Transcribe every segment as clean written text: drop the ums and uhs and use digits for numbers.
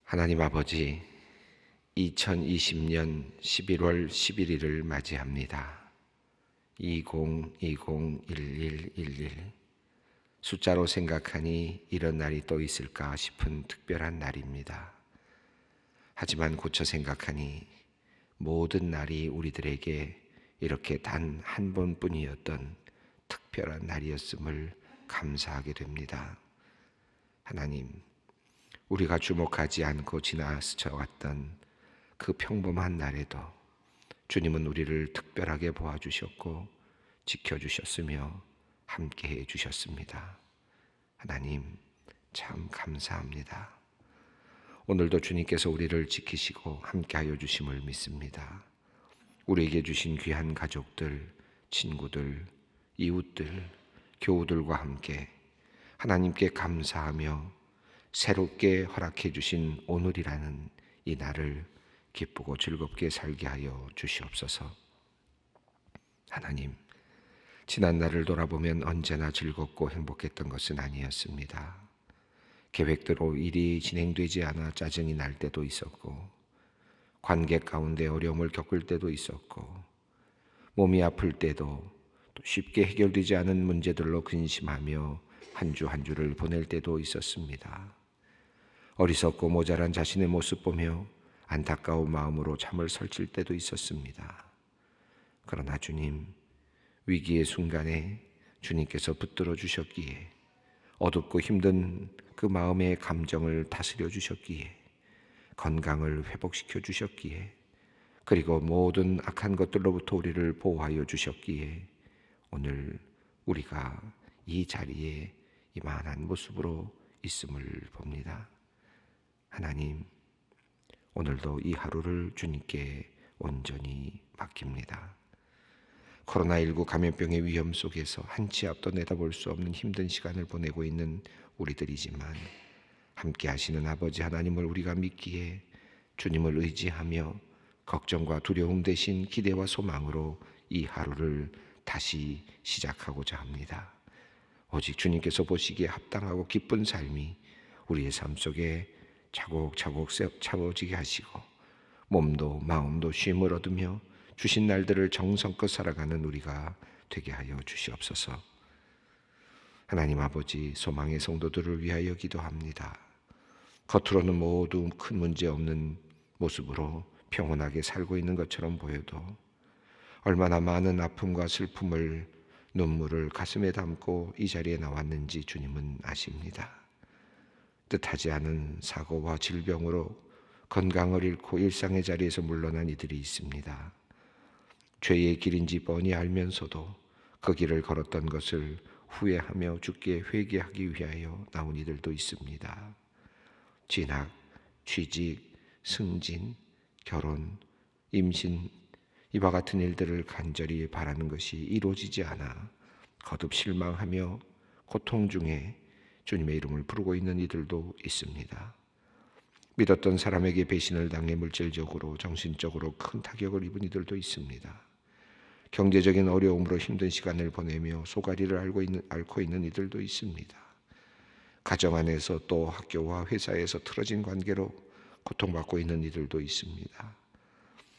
하나님 아버지, 2020년 11월 11일을 맞이합니다. 20201111 숫자로 생각하니 이런 날이 또 있을까 싶은 특별한 날입니다. 하지만 고쳐 생각하니 모든 날이 우리들에게 이렇게 단 한 번뿐이었던 특별한 날이었음을 감사하게 됩니다. 하나님, 우리가 주목하지 않고 지나쳐왔던 그 평범한 날에도 주님은 우리를 특별하게 보아주셨고 지켜주셨으며 함께해 주셨습니다. 하나님, 참 감사합니다. 오늘도 주님께서 우리를 지키시고 함께하여 주심을 믿습니다. 우리에게 주신 귀한 가족들, 친구들, 이웃들, 교우들과 함께 하나님께 감사하며 새롭게 허락해 주신 오늘이라는 이 날을 기쁘고 즐겁게 살게 하여 주시옵소서. 하나님, 지난 날을 돌아보면 언제나 즐겁고 행복했던 것은 아니었습니다. 계획대로 일이 진행되지 않아 짜증이 날 때도 있었고, 관계 가운데 어려움을 겪을 때도 있었고, 몸이 아플 때도 또 쉽게 해결되지 않은 문제들로 근심하며 한 주 한 주를 보낼 때도 있었습니다. 어리석고 모자란 자신의 모습 보며 안타까운 마음으로 잠을 설칠 때도 있었습니다. 그러나 주님, 위기의 순간에 주님께서 붙들어 주셨기에, 어둡고 힘든 그 마음의 감정을 다스려 주셨기에, 건강을 회복시켜 주셨기에, 그리고 모든 악한 것들로부터 우리를 보호하여 주셨기에 오늘 우리가 이 자리에 이만한 모습으로 있음을 봅니다. 하나님, 오늘도 이 하루를 주님께 온전히 맡깁니다. 코로나19 감염병의 위험 속에서 한 치 앞도 내다볼 수 없는 힘든 시간을 보내고 있는 우리들이지만 함께 하시는 아버지 하나님을 우리가 믿기에 주님을 의지하며 걱정과 두려움 대신 기대와 소망으로 이 하루를 다시 시작하고자 합니다. 오직 주님께서 보시기에 합당하고 기쁜 삶이 우리의 삶 속에 차곡차곡 차워지게 하시고 몸도 마음도 쉼을 얻으며 주신 날들을 정성껏 살아가는 우리가 되게 하여 주시옵소서. 하나님 아버지, 소망의 성도들을 위하여 기도합니다. 겉으로는 모두 큰 문제 없는 모습으로 평온하게 살고 있는 것처럼 보여도 얼마나 많은 아픔과 슬픔을, 눈물을 가슴에 담고 이 자리에 나왔는지 주님은 아십니다. 뜻하지 않은 사고와 질병으로 건강을 잃고 일상의 자리에서 물러난 이들이 있습니다. 죄의 길인지 뻔히 알면서도 그 길을 걸었던 것을 후회하며 주께 회개하기 위하여 나온 이들도 있습니다. 진학, 취직, 승진, 결혼, 임신, 이와 같은 일들을 간절히 바라는 것이 이루어지지 않아 거듭 실망하며 고통 중에 주님의 이름을 부르고 있는 이들도 있습니다. 믿었던 사람에게 배신을 당해 물질적으로, 정신적으로 큰 타격을 입은 이들도 있습니다. 경제적인 어려움으로 힘든 시간을 보내며 소가리를 앓고 있는 이들도 있습니다. 가정 안에서 또 학교와 회사에서 틀어진 관계로 고통받고 있는 이들도 있습니다.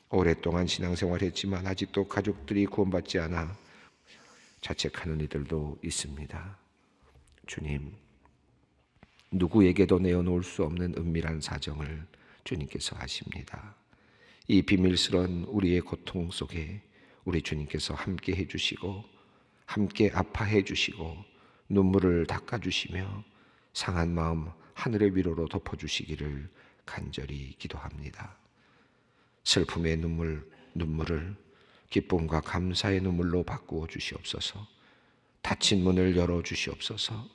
오랫동안 신앙생활했지만 아직도 가족들이 구원받지 않아 자책하는 이들도 있습니다. 주님, 누구에게도 내어놓을 수 없는 은밀한 사정을 주님께서 아십니다. 이 비밀스러운 우리의 고통 속에 우리 주님께서 함께 해주시고 함께 아파해 주시고 눈물을 닦아주시며 상한 마음 하늘의 위로로 덮어주시기를 간절히 기도합니다. 슬픔의 눈물을 기쁨과 감사의 눈물로 바꾸어 주시옵소서. 닫힌 문을 열어 주시옵소서.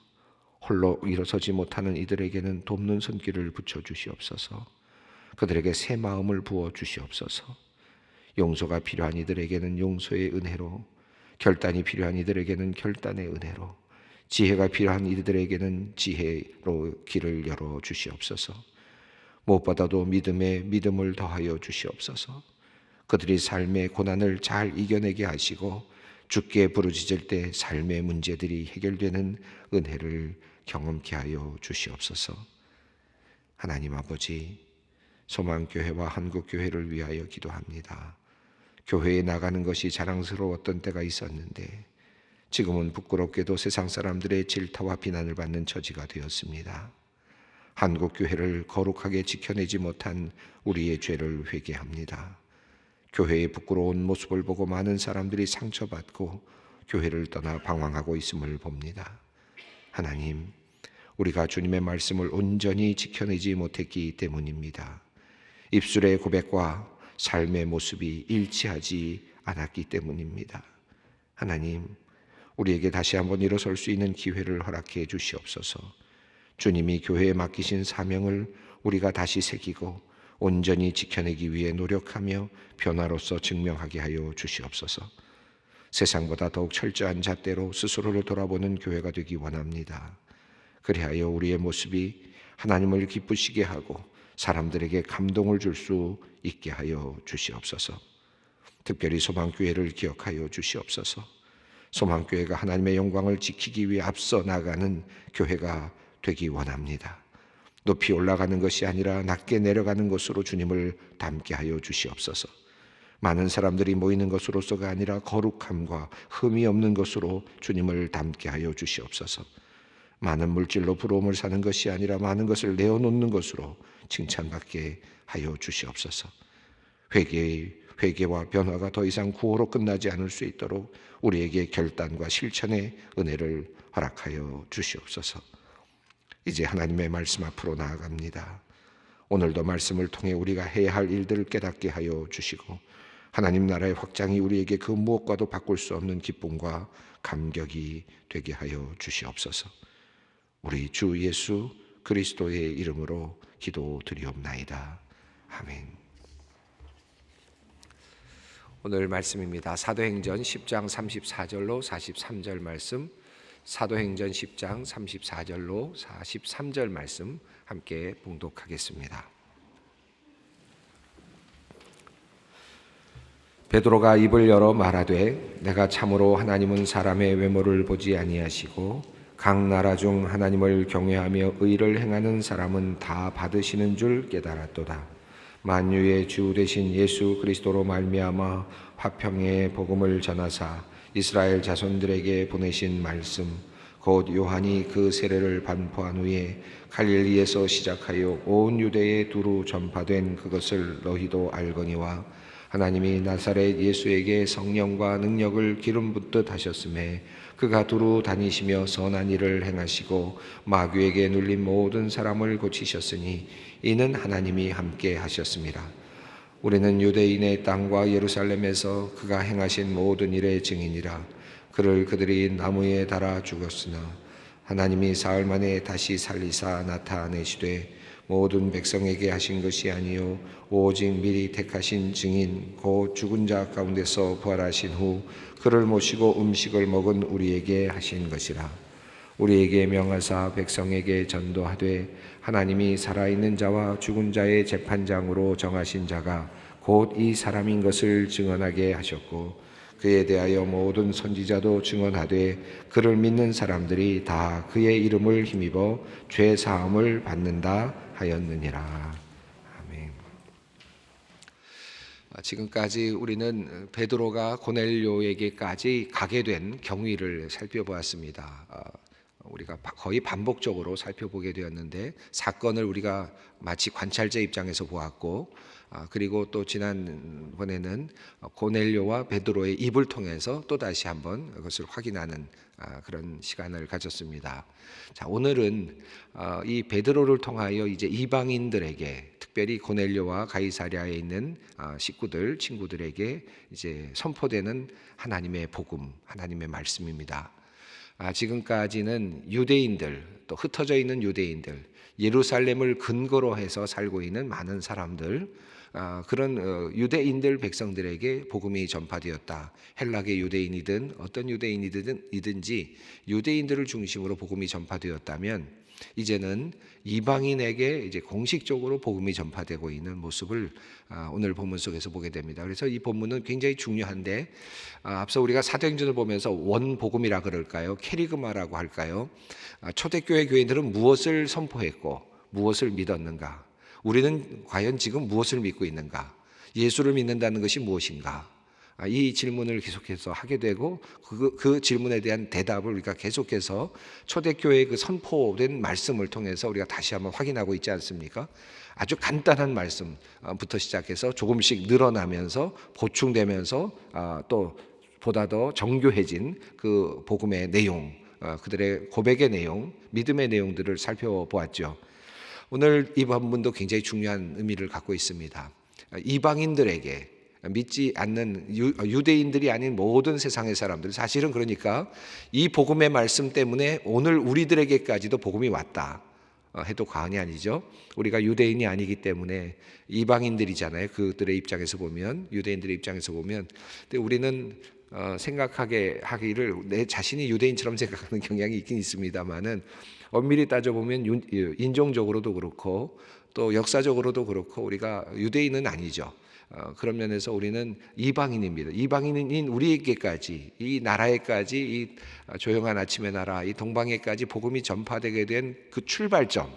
홀로 일어서지 못하는 이들에게는 돕는 손길을 붙여 주시옵소서. 그들에게 새 마음을 부어 주시옵소서. 용서가 필요한 이들에게는 용서의 은혜로, 결단이 필요한 이들에게는 결단의 은혜로, 지혜가 필요한 이들에게는 지혜로 길을 열어 주시옵소서. 무엇보다도 믿음을 더하여 주시옵소서. 그들이 삶의 고난을 잘 이겨내게 하시고 주께 부르짖을 때 삶의 문제들이 해결되는 은혜를 경험케 하여 주시옵소서. 하나님 아버지, 소망교회와 한국교회를 위하여 기도합니다. 교회에 나가는 것이 자랑스러웠던 때가 있었는데 지금은 부끄럽게도 세상 사람들의 질타와 비난을 받는 처지가 되었습니다. 한국교회를 거룩하게 지켜내지 못한 우리의 죄를 회개합니다. 교회의 부끄러운 모습을 보고 많은 사람들이 상처받고 교회를 떠나 방황하고 있음을 봅니다. 하나님, 우리가 주님의 말씀을 온전히 지켜내지 못했기 때문입니다. 입술의 고백과 삶의 모습이 일치하지 않았기 때문입니다. 하나님, 우리에게 다시 한번 일어설 수 있는 기회를 허락해 주시옵소서. 주님이 교회에 맡기신 사명을 우리가 다시 새기고 온전히 지켜내기 위해 노력하며 변화로서 증명하게 하여 주시옵소서. 세상보다 더욱 철저한 잣대로 스스로를 돌아보는 교회가 되기 원합니다. 그리하여 우리의 모습이 하나님을 기쁘시게 하고 사람들에게 감동을 줄 수 있게 하여 주시옵소서. 특별히 소망교회를 기억하여 주시옵소서. 소망교회가 하나님의 영광을 지키기 위해 앞서 나가는 교회가 되기 원합니다. 높이 올라가는 것이 아니라 낮게 내려가는 것으로 주님을 닮게 하여 주시옵소서. 많은 사람들이 모이는 것으로서가 아니라 거룩함과 흠이 없는 것으로 주님을 닮게 하여 주시옵소서. 많은 물질로 부러움을 사는 것이 아니라 많은 것을 내어놓는 것으로 칭찬받게 하여 주시옵소서. 회개와 변화가 더 이상 구호로 끝나지 않을 수 있도록 우리에게 결단과 실천의 은혜를 허락하여 주시옵소서. 이제 하나님의 말씀 앞으로 나아갑니다. 오늘도 말씀을 통해 우리가 해야 할 일들을 깨닫게 하여 주시고 하나님 나라의 확장이 우리에게 그 무엇과도 바꿀 수 없는 기쁨과 감격이 되게 하여 주시옵소서. 우리 주 예수 그리스도의 이름으로 기도드리옵나이다. 아멘. 오늘 말씀입니다. 사도행전 10장 34절로 43절 말씀, 사도행전 10장 34절로 43절 말씀 함께 봉독하겠습니다. 베드로가 입을 열어 말하되 내가 참으로 하나님은 사람의 외모를 보지 아니하시고 각 나라 중 하나님을 경외하며 의를 행하는 사람은 다 받으시는 줄 깨달았도다. 만유의 주 되신 예수 그리스도로 말미암아 화평의 복음을 전하사 이스라엘 자손들에게 보내신 말씀 곧 요한이 그 세례를 반포한 후에 갈릴리에서 시작하여 온 유대에 두루 전파된 그것을 너희도 알거니와 하나님이 나사렛 예수에게 성령과 능력을 기름 붓듯 하셨음에 그가 두루 다니시며 선한 일을 행하시고 마귀에게 눌린 모든 사람을 고치셨으니 이는 하나님이 함께 하셨습니다. 우리는 유대인의 땅과 예루살렘에서 그가 행하신 모든 일의 증인이라. 그를 그들이 나무에 달아 죽었으나 하나님이 사흘 만에 다시 살리사 나타내시되 모든 백성에게 하신 것이 아니요 오직 미리 택하신 증인 곧 죽은 자 가운데서 부활하신 후 그를 모시고 음식을 먹은 우리에게 하신 것이라. 우리에게 명하사 백성에게 전도하되 하나님이 살아있는 자와 죽은 자의 재판장으로 정하신 자가 곧 이 사람인 것을 증언하게 하셨고 그에 대하여 모든 선지자도 증언하되 그를 믿는 사람들이 다 그의 이름을 힘입어 죄 사함을 받는다 하였느니라. 아멘. 지금까지 우리는 베드로가 고넬료에게까지 가게 된 경위를 살펴보았습니다. 우리가 거의 반복적으로 살펴보게 되었는데 사건을 우리가 마치 관찰자 입장에서 보았고 그리고 또 지난번에는 고넬료와 베드로의 입을 통해서 또 다시 한번 그것을 확인하는 그런 시간을 가졌습니다. 자, 오늘은 이 베드로를 통하여 이제 이방인들에게 특별히 고넬료와 가이사랴에 있는 식구들, 친구들에게 이제 선포되는 하나님의 복음, 하나님의 말씀입니다. 지금까지는 유대인들, 또 흩어져 있는 유대인들, 예루살렘을 근거로 해서 살고 있는 많은 사람들, 그런 유대인들 백성들에게 복음이 전파되었다. 헬라계 유대인이든 어떤 유대인이든지 유대인들을 중심으로 복음이 전파되었다면 이제는 이방인에게 이제 공식적으로 복음이 전파되고 있는 모습을 오늘 본문 속에서 보게 됩니다. 그래서 이 본문은 굉장히 중요한데 앞서 우리가 사도행전을 보면서 원복음이라 그럴까요? 캐리그마라고 할까요? 초대교회 교인들은 무엇을 선포했고 무엇을 믿었는가? 우리는 과연 지금 무엇을 믿고 있는가? 예수를 믿는다는 것이 무엇인가? 이 질문을 계속해서 하게 되고 그 질문에 대한 대답을 우리가 계속해서 초대교회의 그 선포된 말씀을 통해서 우리가 다시 한번 확인하고 있지 않습니까? 아주 간단한 말씀부터 시작해서 조금씩 늘어나면서 보충되면서 또 보다 더 정교해진 그 복음의 내용, 그들의 고백의 내용, 믿음의 내용들을 살펴보았죠. 오늘 이 본문도 굉장히 중요한 의미를 갖고 있습니다. 이방인들에게, 믿지 않는 유대인들이 아닌 모든 세상의 사람들, 사실은 그러니까 이 복음의 말씀 때문에 오늘 우리들에게까지도 복음이 왔다 해도 과언이 아니죠. 우리가 유대인이 아니기 때문에 이방인들이잖아요. 그들의 입장에서 보면, 유대인들의 입장에서 보면. 근데 우리는 생각하게 하기를 내 자신이 유대인처럼 생각하는 경향이 있긴 있습니다만은, 엄밀히 따져보면 인종적으로도 그렇고 또 역사적으로도 그렇고 우리가 유대인은 아니죠. 그런 면에서 우리는 이방인입니다. 이방인인 우리에게까지, 이 나라에까지, 이 조용한 아침의 나라, 이 동방에까지 복음이 전파되게 된 그 출발점,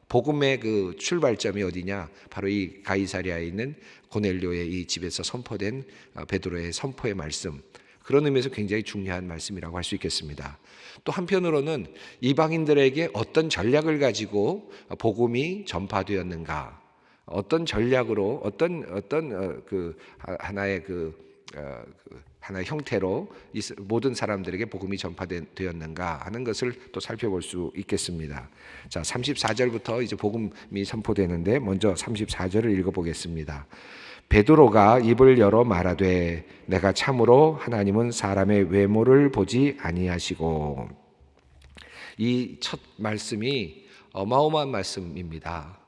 복음의 그 출발점이 어디냐? 바로 이 가이사랴에 있는 고넬료의 이 집에서 선포된 베드로의 선포의 말씀. 그런 의미에서 굉장히 중요한 말씀이라고 할 수 있겠습니다. 또 한편으로는 이방인들에게 어떤 전략을 가지고 복음이 전파되었는가? 어떤 전략으로 어떤 하나의 하나의 형태로 모든 사람들에게 복음이 전파되었는가 하는 것을 또 살펴볼 수 있겠습니다. 자, 34절부터 이제 복음이 선포되는데 먼저 34절을 읽어보겠습니다. 베드로가 입을 열어 말하되 내가 참으로 하나님은 사람의 외모를 보지 아니하시고. 이 첫 말씀이 어마어마한 말씀입니다.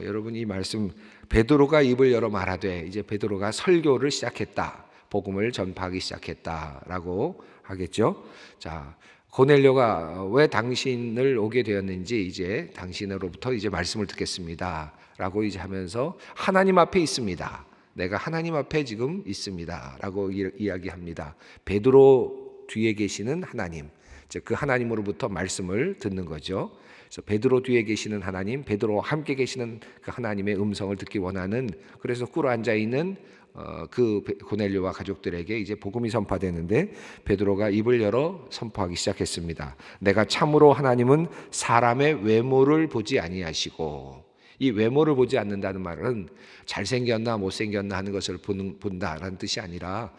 여러분, 이 말씀, 베드로가 입을 열어 말하되, 이제 베드로가 설교를 시작했다, 복음을 전파하기 시작했다라고 하겠죠. 자, 고넬료가 왜 당신을 오게 되었는지 이제 당신으로부터 이제 말씀을 듣겠습니다라고 이제 하면서 하나님 앞에 있습니다. 내가 하나님 앞에 지금 있습니다라고 이야기합니다. 베드로 뒤에 계시는 하나님, 즉 그 하나님으로부터 말씀을 듣는 거죠. 그래서 베드로 뒤에 계시는 하나님, 베드로와 함께 계시는 그 하나님의 음성을 듣기 원하는, 그래서 꿇어 앉아 있는 그 고넬료와 가족들에게 이제 복음이 선포되는데 베드로가 입을 열어 선포하기 시작했습니다. 내가 참으로 하나님은 사람의 외모를 보지 아니하시고. 이 외모를 보지 않는다는 말은 잘생겼나 못생겼나 하는 것을 본다라는 뜻이 아니라,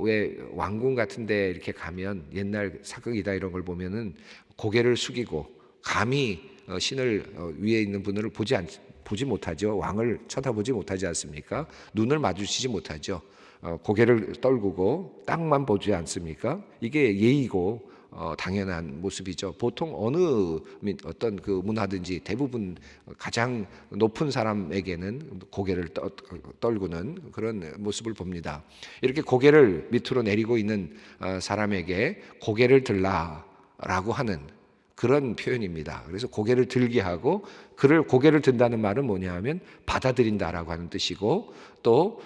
왜 왕궁 같은 데 이렇게 가면 옛날 사극이다 이런 걸 보면은 고개를 숙이고 감히 신을 위에 있는 분을 보지 못하죠. 왕을 쳐다보지 못하지 않습니까? 눈을 마주치지 못하죠. 고개를 떨구고 땅만 보지 않습니까? 이게 예의고 당연한 모습이죠. 보통 어떤 그 문화든지 대부분 가장 높은 사람에게는 고개를 떨구는 그런 모습을 봅니다. 이렇게 고개를 밑으로 내리고 있는 사람에게 고개를 들라라고 하는 그런 표현입니다. 그래서 고개를 들게 하고, 그를 고개를 든다는 말은 뭐냐 하면 받아들인다라고 하는 뜻이고, 또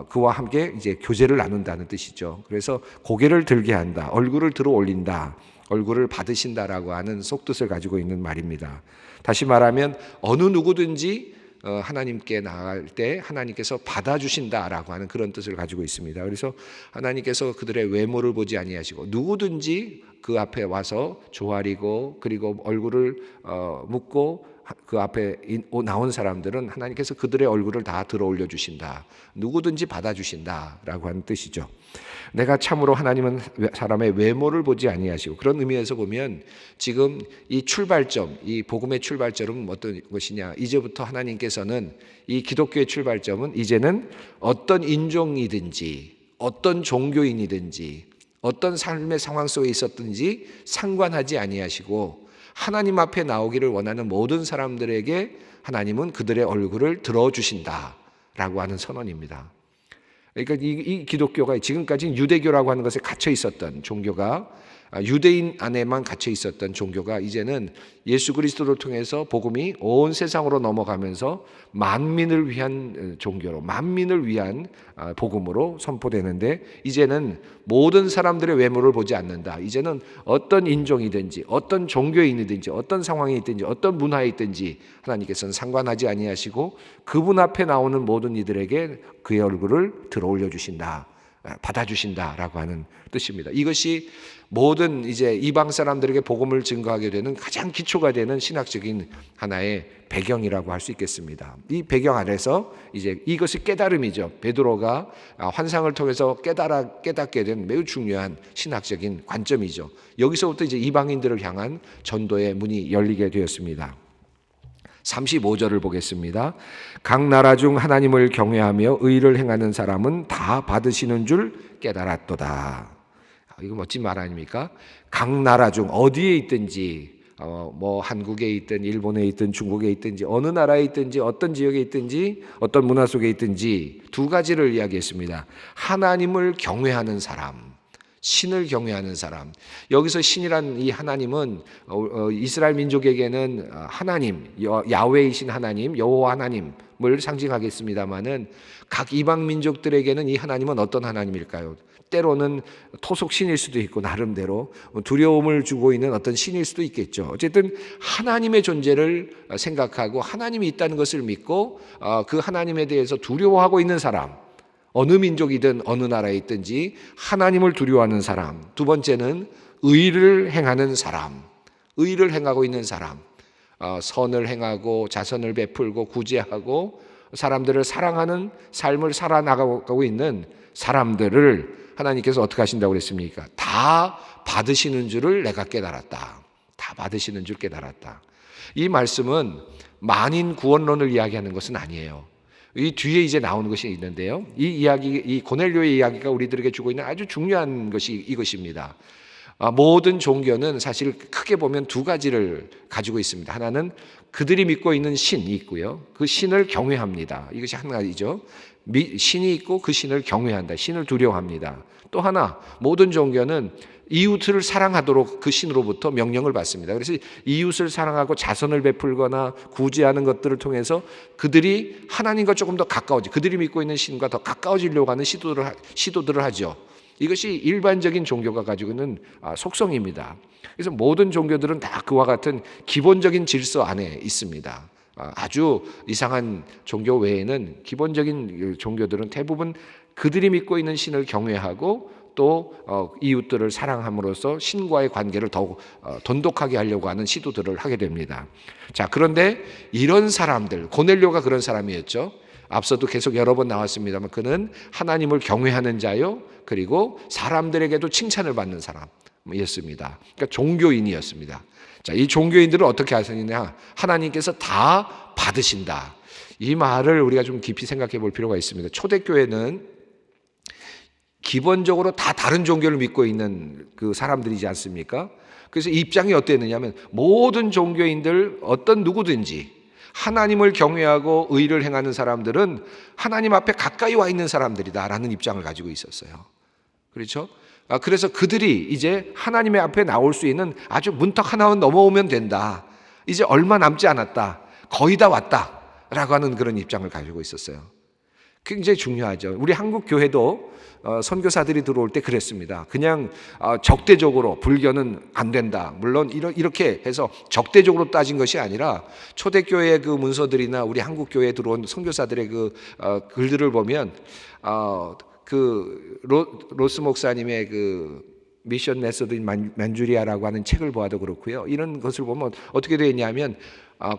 그와 함께 이제 교제를 나눈다는 뜻이죠. 그래서 고개를 들게 한다, 얼굴을 들어 올린다, 얼굴을 받으신다라고 하는 속뜻을 가지고 있는 말입니다. 다시 말하면 어느 누구든지 하나님께 나아갈 때 하나님께서 받아주신다라고 하는 그런 뜻을 가지고 있습니다. 그래서 하나님께서 그들의 외모를 보지 아니하시고, 누구든지 그 앞에 와서 조아리고 그리고 얼굴을 묻고 그 앞에 나온 사람들은 하나님께서 그들의 얼굴을 다 들어 올려 주신다, 누구든지 받아주신다라고 하는 뜻이죠. 내가 참으로 하나님은 사람의 외모를 보지 아니하시고. 그런 의미에서 보면 지금 이 출발점, 이 복음의 출발점은 어떤 것이냐, 이제부터 하나님께서는 이 기독교의 출발점은 이제는 어떤 인종이든지 어떤 종교인이든지 어떤 삶의 상황 속에 있었든지 상관하지 아니하시고, 하나님 앞에 나오기를 원하는 모든 사람들에게 하나님은 그들의 얼굴을 들어주신다라고 하는 선언입니다. 그러니까 이 기독교가 지금까지 유대교라고 하는 것에 갇혀 있었던 종교가 유대인 안에만 갇혀 있었던 종교가 이제는 예수 그리스도를 통해서 복음이 온 세상으로 넘어가면서 만민을 위한 종교로, 만민을 위한 복음으로 선포되는데, 이제는 모든 사람들의 외모를 보지 않는다. 이제는 어떤 인종이든지 어떤 종교인이든지 어떤 상황에 있든지 어떤 문화에 있든지 하나님께서는 상관하지 아니하시고 그분 앞에 나오는 모든 이들에게 그의 얼굴을 들어 올려 주신다, 받아주신다라고 하는 뜻입니다. 이것이 모든 이제 이방 사람들에게 복음을 증거하게 되는 가장 기초가 되는 신학적인 하나의 배경이라고 할 수 있겠습니다. 이 배경 아래서 이제 이것이 깨달음이죠. 베드로가 환상을 통해서 깨닫게 된 매우 중요한 신학적인 관점이죠. 여기서부터 이제 이방인들을 향한 전도의 문이 열리게 되었습니다. 35절을 보겠습니다. 각 나라 중 하나님을 경외하며 의를 행하는 사람은 다 받으시는 줄 깨달았도다. 이거 멋진 말 아닙니까? 각 나라 중 어디에 있든지, 뭐 한국에 있든 일본에 있든 중국에 있든지 어느 나라에 있든지 어떤 지역에 있든지 어떤 문화 속에 있든지 두 가지를 이야기했습니다. 하나님을 경외하는 사람, 신을 경외하는 사람. 여기서 신이란 이 하나님은 이스라엘 민족에게는 하나님, 야훼이신 하나님, 여호와 하나님을 상징하겠습니다마는 각 이방 민족들에게는 이 하나님은 어떤 하나님일까요? 때로는 토속 신일 수도 있고 나름대로 두려움을 주고 있는 어떤 신일 수도 있겠죠. 어쨌든 하나님의 존재를 생각하고 하나님이 있다는 것을 믿고 그 하나님에 대해서 두려워하고 있는 사람, 어느 민족이든 어느 나라에 있든지 하나님을 두려워하는 사람. 두 번째는 의를 행하는 사람, 의를 행하고 있는 사람, 선을 행하고 자선을 베풀고 구제하고 사람들을 사랑하는 삶을 살아나가고 있는 사람들을 하나님께서 어떻게 하신다고 그랬습니까? 다 받으시는 줄을 내가 깨달았다. 다 받으시는 줄 깨달았다. 이 말씀은 만인 구원론을 이야기하는 것은 아니에요. 이 뒤에 이제 나오는 것이 있는데요. 이 이야기, 이 고넬료의 이야기가 우리들에게 주고 있는 아주 중요한 것이 이것입니다. 모든 종교는 사실 크게 보면 두 가지를 가지고 있습니다. 하나는 그들이 믿고 있는 신이 있고요. 그 신을 경외합니다. 이것이 한 가지죠. 신이 있고 그 신을 경외한다. 신을 두려워합니다. 또 하나, 모든 종교는 이웃을 사랑하도록 그 신으로부터 명령을 받습니다. 그래서 이웃을 사랑하고 자선을 베풀거나 구제하는 것들을 통해서 그들이 하나님과 조금 더 가까워지, 그들이 믿고 있는 신과 더 가까워지려고 하는 시도들을 하죠. 이것이 일반적인 종교가 가지고 있는 속성입니다. 그래서 모든 종교들은 다 그와 같은 기본적인 질서 안에 있습니다. 아주 이상한 종교 외에는 기본적인 종교들은 대부분 그들이 믿고 있는 신을 경외하고 또 이웃들을 사랑함으로써 신과의 관계를 더욱 돈독하게 하려고 하는 시도들을 하게 됩니다. 자, 그런데 이런 사람들, 고넬료가 그런 사람이었죠. 앞서도 계속 여러 번 나왔습니다만 그는 하나님을 경외하는 자요, 그리고 사람들에게도 칭찬을 받는 사람이었습니다. 그러니까 종교인이었습니다. 자, 이 종교인들을 어떻게 하시느냐? 하나님께서 다 받으신다. 이 말을 우리가 좀 깊이 생각해 볼 필요가 있습니다. 초대교회는 기본적으로 다 다른 종교를 믿고 있는 그 사람들이지 않습니까? 그래서 입장이 어땠느냐면 모든 종교인들 어떤 누구든지 하나님을 경외하고 의를 행하는 사람들은 하나님 앞에 가까이 와 있는 사람들이다라는 입장을 가지고 있었어요. 그렇죠? 그래서 그들이 이제 하나님의 앞에 나올 수 있는 아주 문턱 하나만 넘어오면 된다. 이제 얼마 남지 않았다. 거의 다 왔다라고 하는 그런 입장을 가지고 있었어요. 굉장히 중요하죠. 우리 한국 교회도 선교사들이 들어올 때 그랬습니다. 그냥 적대적으로 불교는 안 된다. 물론 이렇게 해서 적대적으로 따진 것이 아니라 초대교회의 그 문서들이나 우리 한국 교회에 들어온 선교사들의 그 글들을 보면 그 로스 목사님의 그 미션 메소드 인 만주리아라고 하는 책을 보아도 그렇고요. 이런 것을 보면 어떻게 되어 있냐면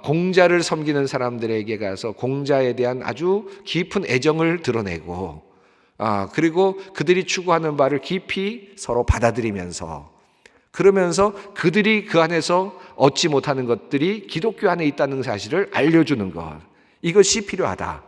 공자를 섬기는 사람들에게 가서 공자에 대한 아주 깊은 애정을 드러내고 그리고 그들이 추구하는 바를 깊이 서로 받아들이면서 그러면서 그들이 그 안에서 얻지 못하는 것들이 기독교 안에 있다는 사실을 알려주는 것, 이것이 필요하다.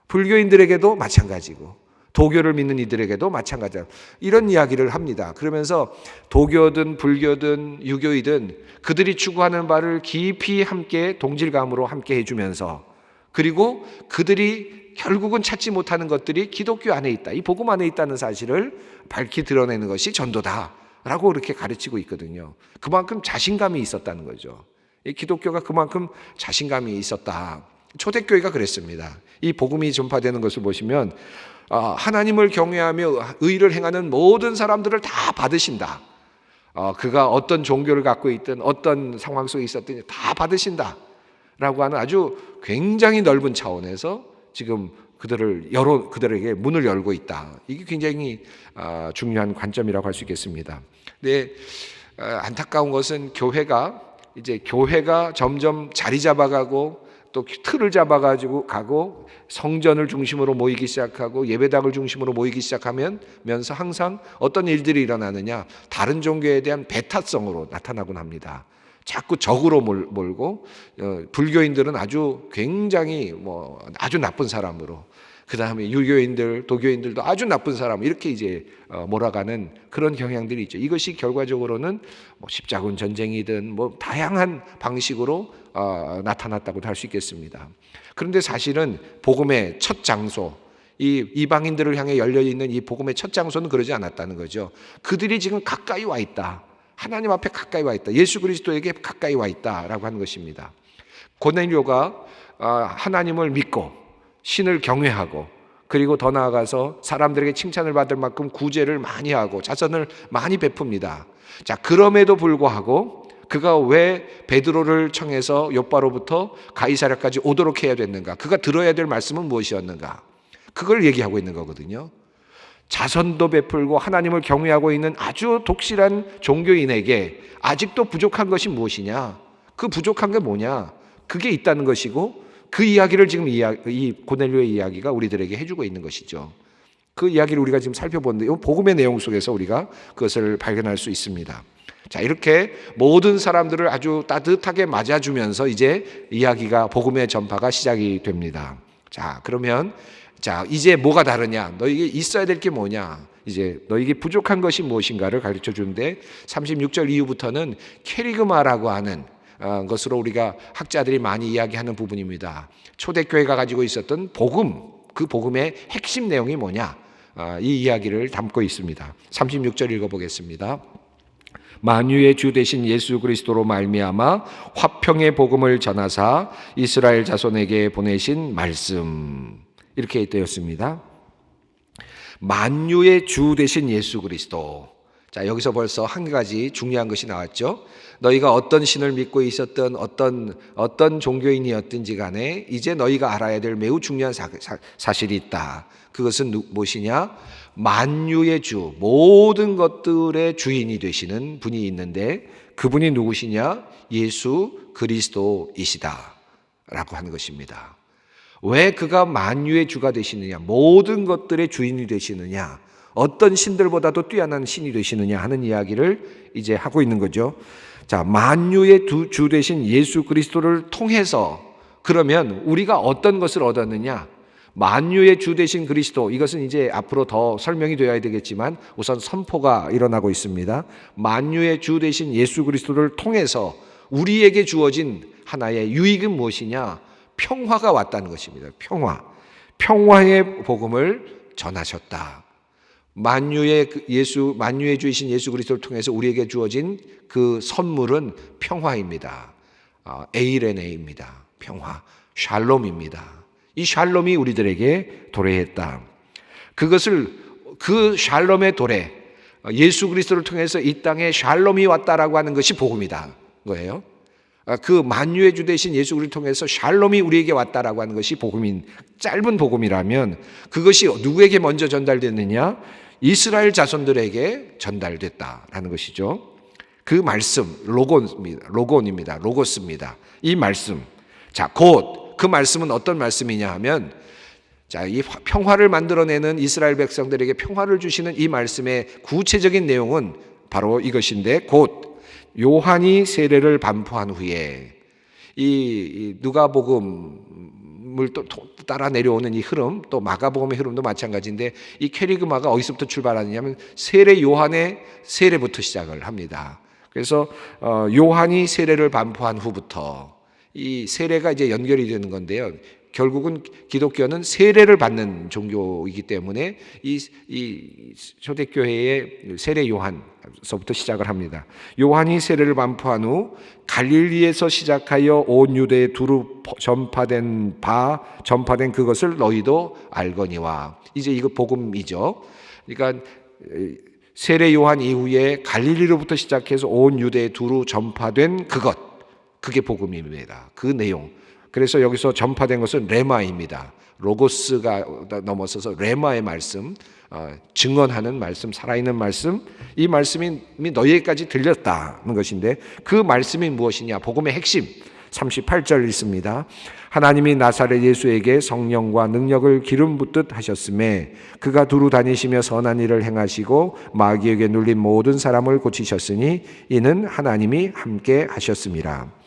불교인들에게도 마찬가지고 도교를 믿는 이들에게도 마찬가지다. 이런 이야기를 합니다. 그러면서 도교든 불교든 유교이든 그들이 추구하는 바를 깊이 함께 동질감으로 함께 해주면서 그리고 그들이 결국은 찾지 못하는 것들이 기독교 안에 있다. 이 복음 안에 있다는 사실을 밝히 드러내는 것이 전도다 라고 이렇게 가르치고 있거든요. 그만큼 자신감이 있었다는 거죠. 이 기독교가 그만큼 자신감이 있었다. 초대교회가 그랬습니다. 이 복음이 전파되는 것을 보시면 하나님을 경외하며 의를 행하는 모든 사람들을 다 받으신다. 그가 어떤 종교를 갖고 있든 어떤 상황 속에 있었든 다 받으신다 라고 하는 아주 굉장히 넓은 차원에서 지금 그들에게 문을 열고 있다. 이게 굉장히 중요한 관점이라고 할 수 있겠습니다. 근데 안타까운 것은 교회가 점점 자리 잡아가고 또 틀을 잡아가지고 가고 성전을 중심으로 모이기 시작하고 예배당을 중심으로 모이기 시작하면서 항상 어떤 일들이 일어나느냐, 다른 종교에 대한 배타성으로 나타나곤 합니다. 자꾸 적으로 몰고 불교인들은 아주 굉장히 아주 나쁜 사람으로, 그 다음에 유교인들, 도교인들도 아주 나쁜 사람, 이렇게 이제 몰아가는 그런 경향들이 있죠. 이것이 결과적으로는 십자군 전쟁이든 다양한 방식으로 나타났다고도 할 수 있겠습니다. 그런데 사실은 복음의 첫 장소, 이 이방인들을 향해 열려 있는 이 복음의 첫 장소는 그러지 않았다는 거죠. 그들이 지금 가까이 와 있다. 하나님 앞에 가까이 와 있다. 예수 그리스도에게 가까이 와 있다라고 하는 것입니다. 고넬료가 하나님을 믿고 신을 경외하고, 그리고 더 나아가서 사람들에게 칭찬을 받을 만큼 구제를 많이 하고 자선을 많이 베풉니다. 자, 그럼에도 불구하고 그가 왜 베드로를 청해서 요바로부터 가이사랴까지 오도록 해야 됐는가? 그가 들어야 될 말씀은 무엇이었는가? 그걸 얘기하고 있는 거거든요. 자선도 베풀고 하나님을 경외하고 있는 아주 독실한 종교인에게 아직도 부족한 것이 무엇이냐? 그 부족한 게 뭐냐? 그게 있다는 것이고, 그 이야기를 지금 이 고넬료의 이야기가 우리들에게 해주고 있는 것이죠. 그 이야기를 우리가 지금 살펴보는데, 이 복음의 내용 속에서 우리가 그것을 발견할 수 있습니다. 자, 이렇게 모든 사람들을 아주 따뜻하게 맞아주면서 이제 이야기가, 복음의 전파가 시작이 됩니다. 자, 그러면 이제 뭐가 다르냐? 너에게 있어야 될 게 뭐냐? 이제 너에게 부족한 것이 무엇인가를 가르쳐 주는데 36절 이후부터는 캐리그마라고 하는 것으로 우리가 학자들이 많이 이야기하는 부분입니다. 초대교회가 가지고 있었던 복음, 그 복음의 핵심 내용이 뭐냐? 이 이야기를 담고 있습니다. 36절 읽어보겠습니다. 만유의 주 되신 예수 그리스도로 말미암아 화평의 복음을 전하사 이스라엘 자손에게 보내신 말씀, 이렇게 되었습니다. 만유의 주 되신 예수 그리스도. 자, 여기서 벌써 한 가지 중요한 것이 나왔죠. 너희가 어떤 신을 믿고 있었든 어떤 종교인이었든지 간에 이제 너희가 알아야 될 매우 중요한 사실이 있다. 그것은 무엇이냐? 만유의 주, 모든 것들의 주인이 되시는 분이 있는데 그분이 누구시냐? 예수 그리스도이시다 라고 하는 것입니다. 왜 그가 만유의 주가 되시느냐? 모든 것들의 주인이 되시느냐? 어떤 신들보다도 뛰어난 신이 되시느냐 하는 이야기를 이제 하고 있는 거죠. 자, 만유의 주 되신 예수 그리스도를 통해서 그러면 우리가 어떤 것을 얻었느냐? 만유의 주 되신 그리스도, 이것은 이제 앞으로 더 설명이 되어야 되겠지만 우선 선포가 일어나고 있습니다. 만유의 주 되신 예수 그리스도를 통해서 우리에게 주어진 하나의 유익은 무엇이냐? 평화가 왔다는 것입니다. 평화의 복음을 전하셨다. 만유의 주이신 예수 그리스도를 통해서 우리에게 주어진 그 선물은 평화입니다. 에이레네입니다. 평화, 샬롬입니다. 이 샬롬이 우리들에게 도래했다. 그 샬롬의 도래, 예수 그리스도를 통해서 이 땅에 샬롬이 왔다라고 하는 것이 복음이다 거예요. 그 만유의 주 되신 예수 그리스도를 통해서 샬롬이 우리에게 왔다라고 하는 것이 복음인, 짧은 복음이라면 그것이 누구에게 먼저 전달됐느냐? 이스라엘 자손들에게 전달됐다라는 것이죠. 그 말씀, 로고입니다. 로고스입니다. 이 말씀. 자, 곧 그 말씀은 어떤 말씀이냐 하면, 자, 이 평화를 만들어내는 이스라엘 백성들에게 평화를 주시는 이 말씀의 구체적인 내용은 바로 이것인데, 곧 요한이 세례를 반포한 후에 이 누가복음을 또 따라 내려오는 이 흐름, 또 마가복음의 흐름도 마찬가지인데, 이 캐리그마가 어디서부터 출발하느냐면 세례 요한의 세례부터 시작을 합니다. 그래서 요한이 세례를 반포한 후부터 이 세례가 이제 연결이 되는 건데요. 결국은 기독교는 세례를 받는 종교이기 때문에 이 초대교회의 세례 요한서부터 시작을 합니다. 요한이 세례를 반포한 후 갈릴리에서 시작하여 온 유대에 두루 전파된 그것을 너희도 알거니와. 이제 이거 복음이죠. 그러니까 세례 요한 이후에 갈릴리로부터 시작해서 온 유대에 두루 전파된 그게 복음입니다. 그 내용. 그래서 여기서 전파된 것은 레마입니다. 로고스가 넘어서서 레마의 말씀, 증언하는 말씀, 살아있는 말씀, 이 말씀이 너희에게까지 들렸다는 것인데, 그 말씀이 무엇이냐? 복음의 핵심 38절 있습니다. 하나님이 나사렛 예수에게 성령과 능력을 기름 붓듯 하셨음에 그가 두루 다니시며 선한 일을 행하시고 마귀에게 눌린 모든 사람을 고치셨으니 이는 하나님이 함께 하셨음이라.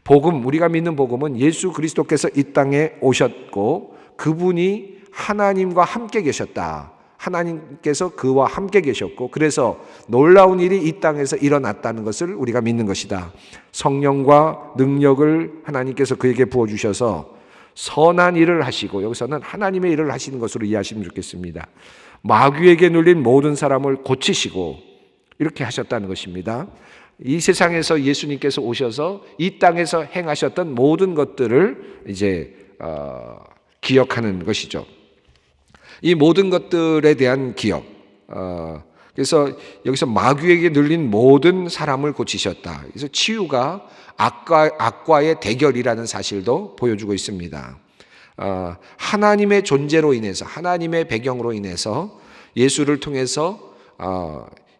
복음, 우리가 믿는 복음은 예수 그리스도께서 이 땅에 오셨고 그분이 하나님과 함께 계셨다. 하나님께서 그와 함께 계셨고 그래서 놀라운 일이 이 땅에서 일어났다는 것을 우리가 믿는 것이다. 성령과 능력을 하나님께서 그에게 부어주셔서 선한 일을 하시고, 여기서는 하나님의 일을 하시는 것으로 이해하시면 좋겠습니다. 마귀에게 눌린 모든 사람을 고치시고 이렇게 하셨다는 것입니다. 이 세상에서 예수님께서 오셔서 이 땅에서 행하셨던 모든 것들을 이제 기억하는 것이죠. 이 모든 것들에 대한 기억. 그래서 여기서 마귀에게 눌린 모든 사람을 고치셨다. 그래서 치유가 악과의 대결이라는 사실도 보여주고 있습니다. 하나님의 존재로 인해서, 하나님의 배경으로 인해서 예수를 통해서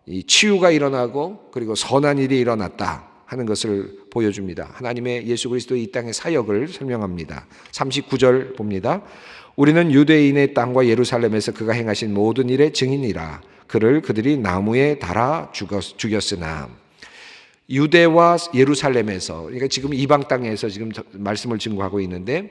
이 치유가 일어나고 그리고 선한 일이 일어났다 하는 것을 보여줍니다. 하나님의 예수 그리스도의 이 땅의 사역을 설명합니다. 39절 봅니다. 우리는 유대인의 땅과 예루살렘에서 그가 행하신 모든 일의 증인이라. 그들이 나무에 달아 죽였으나. 유대와 예루살렘에서, 그러니까 지금 이방 땅에서 지금 말씀을 증거하고 있는데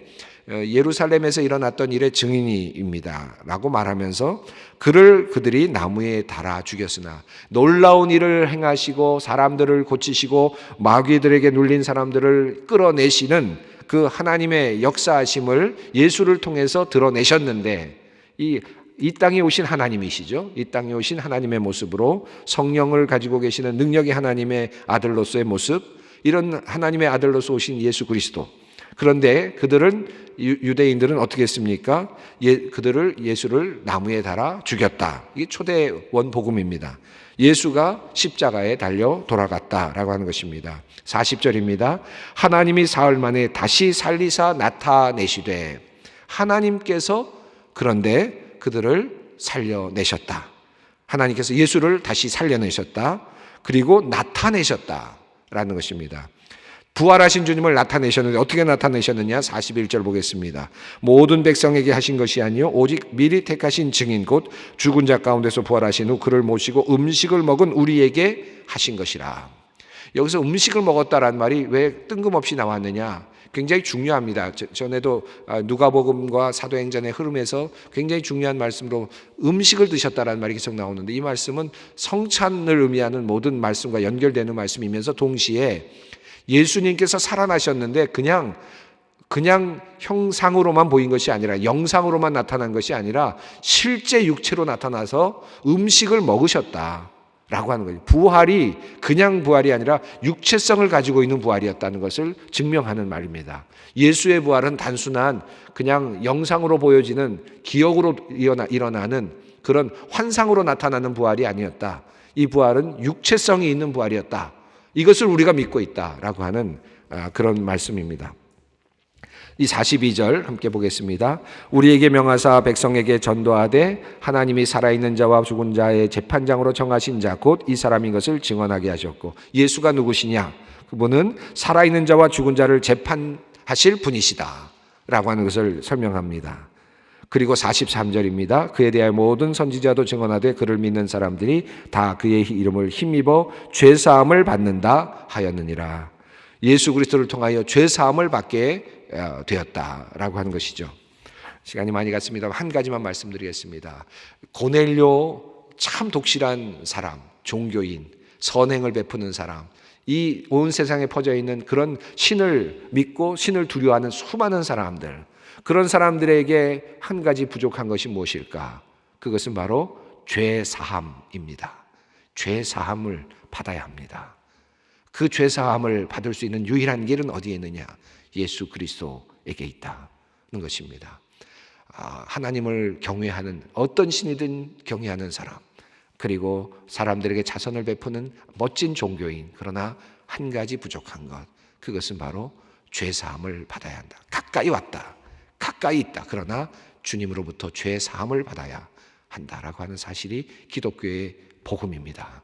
예루살렘에서 일어났던 일의 증인입니다 라고 말하면서 그들이 나무에 달아 죽였으나, 놀라운 일을 행하시고 사람들을 고치시고 마귀들에게 눌린 사람들을 끌어내시는 그 하나님의 역사하심을 예수를 통해서 드러내셨는데, 이 땅에 오신 하나님이시죠. 이 땅에 오신 하나님의 모습으로 성령을 가지고 계시는 능력의 하나님의 아들로서의 모습, 이런 하나님의 아들로서 오신 예수 그리스도. 그런데 유대인들은 어떻게 했습니까? 예수를 나무에 달아 죽였다. 이게 초대 원복음입니다. 예수가 십자가에 달려 돌아갔다라고 하는 것입니다. 40절입니다. 하나님이 사흘 만에 다시 살리사 나타내시되, 하나님께서 그런데 그들을 살려내셨다. 하나님께서 예수를 다시 살려내셨다. 그리고 나타내셨다라는 것입니다. 부활하신 주님을 나타내셨는데 어떻게 나타내셨느냐? 41절 보겠습니다. 모든 백성에게 하신 것이 아니요 오직 미리 택하신 증인 곧 죽은 자 가운데서 부활하신 후 그를 모시고 음식을 먹은 우리에게 하신 것이라. 여기서 음식을 먹었다라는 말이 왜 뜬금없이 나왔느냐? 굉장히 중요합니다. 전에도 누가복음과 사도행전의 흐름에서 굉장히 중요한 말씀으로 음식을 드셨다라는 말이 계속 나오는데, 이 말씀은 성찬을 의미하는 모든 말씀과 연결되는 말씀이면서 동시에 예수님께서 살아나셨는데 그냥 형상으로만 보인 것이 아니라, 영상으로만 나타난 것이 아니라 실제 육체로 나타나서 음식을 먹으셨다라고 하는 거예요. 부활이 그냥 부활이 아니라 육체성을 가지고 있는 부활이었다는 것을 증명하는 말입니다. 예수의 부활은 단순한 그냥 영상으로 보여지는, 기억으로 일어나는 그런 환상으로 나타나는 부활이 아니었다. 이 부활은 육체성이 있는 부활이었다. 이것을 우리가 믿고 있다라고 하는 그런 말씀입니다. 이 42절 함께 보겠습니다. 우리에게 명하사 백성에게 전도하되 하나님이 살아있는 자와 죽은 자의 재판장으로 정하신 자 곧 이 사람인 것을 증언하게 하셨고, 예수가 누구시냐? 그분은 살아있는 자와 죽은 자를 재판하실 분이시다 라고 하는 것을 설명합니다. 그리고 43절입니다. 그에 대하여 모든 선지자도 증언하되 그를 믿는 사람들이 다 그의 이름을 힘입어 죄사함을 받는다 하였느니라. 예수 그리스도를 통하여 죄사함을 받게 되었다라고 하는 것이죠. 시간이 많이 갔습니다만 한 가지만 말씀드리겠습니다. 고넬료, 참 독실한 사람, 종교인, 선행을 베푸는 사람, 이 온 세상에 퍼져 있는 그런 신을 믿고 신을 두려워하는 수많은 사람들, 그런 사람들에게 한 가지 부족한 것이 무엇일까? 그것은 바로 죄 사함입니다. 죄 사함을 받아야 합니다. 그 죄 사함을 받을 수 있는 유일한 길은 어디에 있느냐? 예수 그리스도에게 있다는 것입니다. 하나님을 경외하는, 어떤 신이든 경외하는 사람, 그리고 사람들에게 자선을 베푸는 멋진 종교인, 그러나 한 가지 부족한 것, 그것은 바로 죄 사함을 받아야 한다. 가까이 왔다, 가까이 있다, 그러나 주님으로부터 죄 사함을 받아야 한다라고 하는 사실이 기독교의 복음입니다.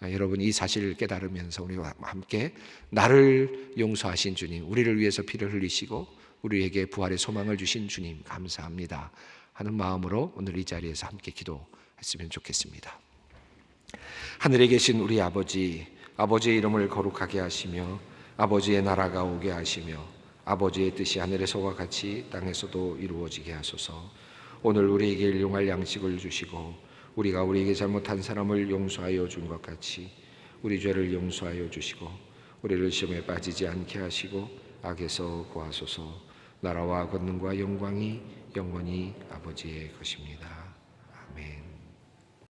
여러분, 이 사실을 깨달으면서 우리와 함께 나를 용서하신 주님, 우리를 위해서 피를 흘리시고 우리에게 부활의 소망을 주신 주님 감사합니다 하는 마음으로 오늘 이 자리에서 함께 기도했으면 좋겠습니다. 하늘에 계신 우리 아버지, 아버지의 이름을 거룩하게 하시며 아버지의 나라가 오게 하시며 아버지의 뜻이 하늘에서와 같이 땅에서도 이루어지게 하소서. 오늘 우리에게 일용할 양식을 주시고 우리가 우리에게 잘못한 사람을 용서하여 준 것 같이 우리 죄를 용서하여 주시고 우리를 시험에 빠지지 않게 하시고 악에서 구하소서. 나라와 권능과 영광이 영원히 아버지의 것입니다.